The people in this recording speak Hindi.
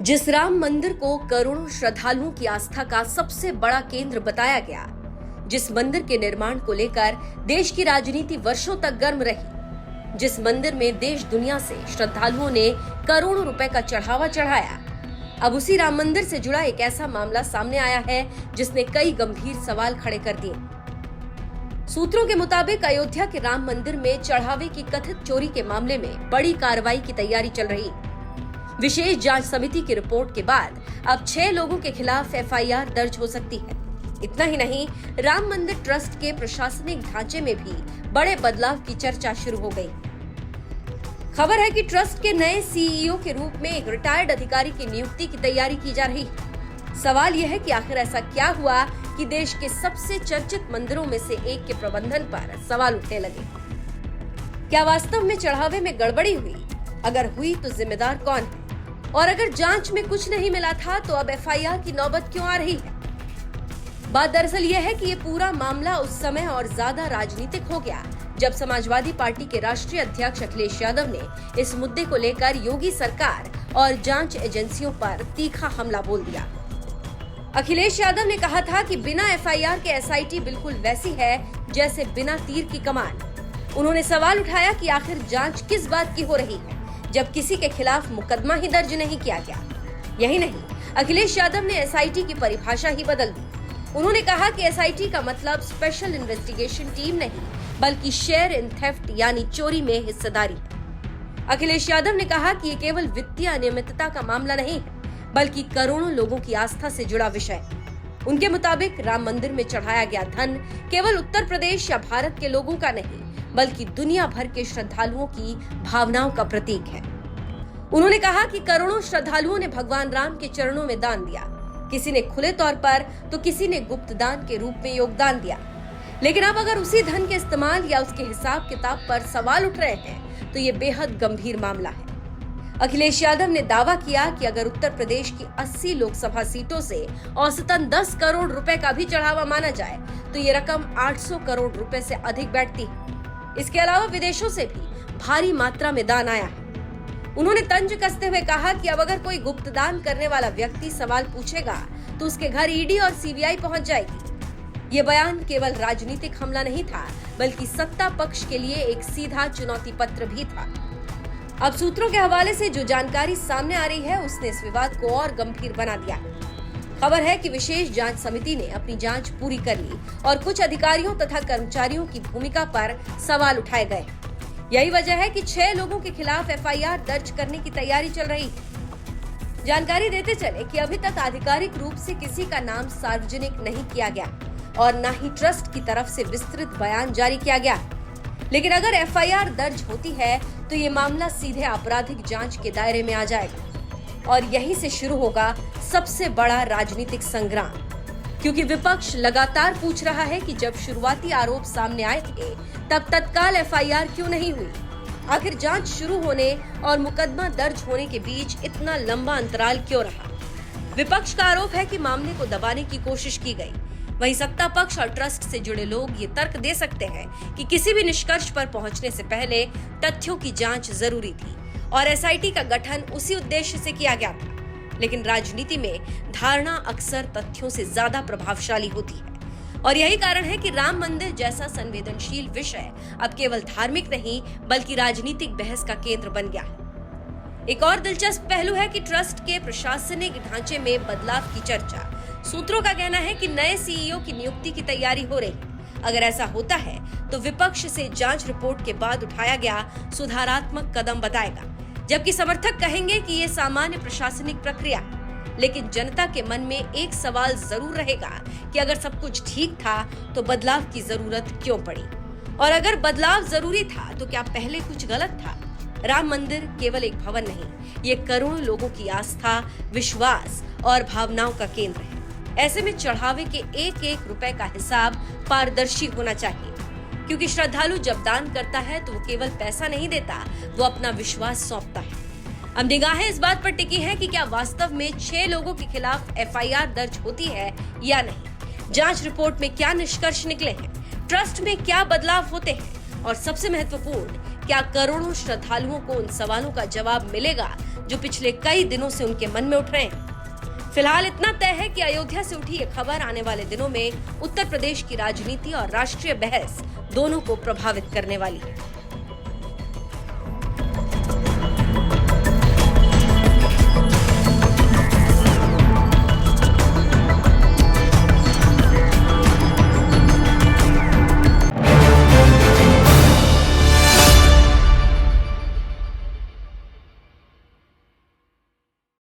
जिस राम मंदिर को करोड़ों श्रद्धालुओं की आस्था का सबसे बड़ा केंद्र बताया गया, जिस मंदिर के निर्माण को लेकर देश की राजनीति वर्षों तक गर्म रही, जिस मंदिर में देश दुनिया से श्रद्धालुओं ने करोड़ों रुपए का चढ़ावा चढ़ाया, अब उसी राम मंदिर से जुड़ा एक ऐसा मामला सामने आया है जिसने कई गंभीर सवाल खड़े कर दिए। सूत्रों के मुताबिक अयोध्या के राम मंदिर में चढ़ावे की कथित चोरी के मामले में बड़ी कार्रवाई की तैयारी चल रही। विशेष जांच समिति की रिपोर्ट के बाद अब 6 लोगों के खिलाफ एफआईआर दर्ज हो सकती है। इतना ही नहीं, राम मंदिर ट्रस्ट के प्रशासनिक ढांचे में भी बड़े बदलाव की चर्चा शुरू हो गई। खबर है कि ट्रस्ट के नए सीईओ के रूप में एक रिटायर्ड अधिकारी की नियुक्ति की तैयारी की जा रही है। सवाल यह है कि आखिर ऐसा क्या हुआ कि देश के सबसे चर्चित मंदिरों में से एक के प्रबंधन पर सवाल उठने लगे। क्या वास्तव में चढ़ावे में गड़बड़ी हुई? अगर हुई तो जिम्मेदार कौन है? और अगर जांच में कुछ नहीं मिला था तो अब एफआईआर की नौबत क्यों आ रही है? बात दरअसल यह है कि ये पूरा मामला उस समय और ज्यादा राजनीतिक हो गया जब समाजवादी पार्टी के राष्ट्रीय अध्यक्ष अखिलेश यादव ने इस मुद्दे को लेकर योगी सरकार और जांच एजेंसियों पर तीखा हमला बोल दिया। अखिलेश यादव ने कहा था कि बिना एफआईआर के एसआईटी बिल्कुल वैसी है जैसे बिना तीर की कमान। उन्होंने सवाल उठाया कि आखिर जांच किस बात की हो रही है जब किसी के खिलाफ मुकदमा ही दर्ज नहीं किया गया। यही नहीं, अखिलेश यादव ने एसआईटी की परिभाषा ही बदल दी। उन्होंने कहा कि एसआईटी का मतलब स्पेशल इन्वेस्टिगेशन टीम नहीं बल्कि शेयर इन थेफ्ट यानी चोरी में हिस्सेदारी है। अखिलेश यादव ने कहा कि ये केवल वित्तीय अनियमितता का मामला नहीं है बल्कि करोड़ों लोगों की आस्था से जुड़ा विषय है। उनके मुताबिक राम मंदिर में चढ़ाया गया धन केवल उत्तर प्रदेश या भारत के लोगों का नहीं बल्कि दुनिया भर के श्रद्धालुओं की भावनाओं का प्रतीक है। उन्होंने कहा कि करोड़ों श्रद्धालुओं ने भगवान राम के चरणों में दान दिया, किसी ने खुले तौर पर तो किसी ने गुप्त दान के रूप में योगदान दिया। लेकिन अब अगर उसी धन के इस्तेमाल या उसके हिसाब किताब पर सवाल उठ रहे हैं तो ये बेहद गंभीर मामला है। अखिलेश यादव ने दावा किया कि अगर उत्तर प्रदेश की 80 लोकसभा सीटों से औसतन 10 करोड़ रुपए का भी चढ़ावा माना जाए तो ये रकम 800 करोड़ रुपए से अधिक बैठती है। इसके अलावा विदेशों से भी भारी मात्रा में दान आया है। उन्होंने तंज कसते हुए कहा कि अब अगर कोई गुप्त दान करने वाला व्यक्ति सवाल पूछेगा तो उसके घर ईडी और सीबीआई पहुंच जाएगी। ये बयान केवल राजनीतिक हमला नहीं था बल्कि सत्ता पक्ष के लिए एक सीधा चुनौती पत्र भी था। अब सूत्रों के हवाले से जो जानकारी सामने आ रही है उसने इस विवाद को और गंभीर बना दिया। खबर है कि विशेष जांच समिति ने अपनी जांच पूरी कर ली और कुछ अधिकारियों तथा कर्मचारियों की भूमिका पर सवाल उठाए गए। यही वजह है कि 6 लोगों के खिलाफ एफआईआर दर्ज करने की तैयारी चल रही है। जानकारी देते चले कि अभी तक आधिकारिक रूप से किसी का नाम सार्वजनिक नहीं किया गया और न ही ट्रस्ट की तरफ से विस्तृत बयान जारी किया गया। लेकिन अगर एफआईआर दर्ज होती है तो ये मामला सीधे आपराधिक जांच के दायरे में आ जाएगा और यहीं से शुरू होगा सबसे बड़ा राजनीतिक संग्राम। क्योंकि विपक्ष लगातार पूछ रहा है कि जब शुरुआती आरोप सामने आए थे तब तत्काल एफआईआर क्यों नहीं हुई? आखिर जांच शुरू होने और मुकदमा दर्ज होने के बीच इतना लंबा अंतराल क्यों रहा? विपक्ष का आरोप है कि मामले को दबाने की कोशिश की गई। वहीं सत्ता पक्ष और ट्रस्ट से जुड़े लोग ये तर्क दे सकते हैं कि किसी भी निष्कर्ष पर पहुंचने से पहले तथ्यों की जांच जरूरी थी और एसआईटी का गठन उसी उद्देश्य से किया गया था। लेकिन राजनीति में धारणा अक्सर तथ्यों से ज्यादा प्रभावशाली होती है और यही कारण है कि राम मंदिर जैसा संवेदनशील विषय अब केवल धार्मिक नहीं बल्कि राजनीतिक बहस का केंद्र बन गया है। एक और दिलचस्प पहलू है कि ट्रस्ट के प्रशासनिक ढांचे में बदलाव की चर्चा। सूत्रों का कहना है कि नए सीईओ की नियुक्ति की तैयारी हो रही है। अगर ऐसा होता है तो विपक्ष से जांच रिपोर्ट के बाद उठाया गया सुधारात्मक कदम बताएगा, जबकि समर्थक कहेंगे कि ये सामान्य प्रशासनिक प्रक्रिया है। लेकिन जनता के मन में एक सवाल जरूर रहेगा कि अगर सब कुछ ठीक था तो बदलाव की जरूरत क्यों पड़ी? और अगर बदलाव जरूरी था तो क्या पहले कुछ गलत था? राम मंदिर केवल एक भवन नहीं, ये करोड़ों लोगों की आस्था, विश्वास और भावनाओं का केंद्र है। ऐसे में चढ़ावे के एक एक रुपए का हिसाब पारदर्शी होना चाहिए, क्योंकि श्रद्धालु जब दान करता है तो वो केवल पैसा नहीं देता, वो अपना विश्वास सौंपता है। अब निगाहें इस बात पर टिकी हैं कि क्या वास्तव में 6 लोगों के खिलाफ एफआईआर दर्ज होती है या नहीं। जांच रिपोर्ट में क्या निष्कर्ष निकले हैं, ट्रस्ट में क्या बदलाव होते हैं और सबसे महत्वपूर्ण, क्या करोड़ों श्रद्धालुओं को उन सवालों का जवाब मिलेगा जो पिछले कई दिनों से उनके मन में उठ रहे हैं। फिलहाल इतना तय है कि अयोध्या से उठी ये खबर आने वाले दिनों में उत्तर प्रदेश की राजनीति और राष्ट्रीय बहस दोनों को प्रभावित करने वाली है।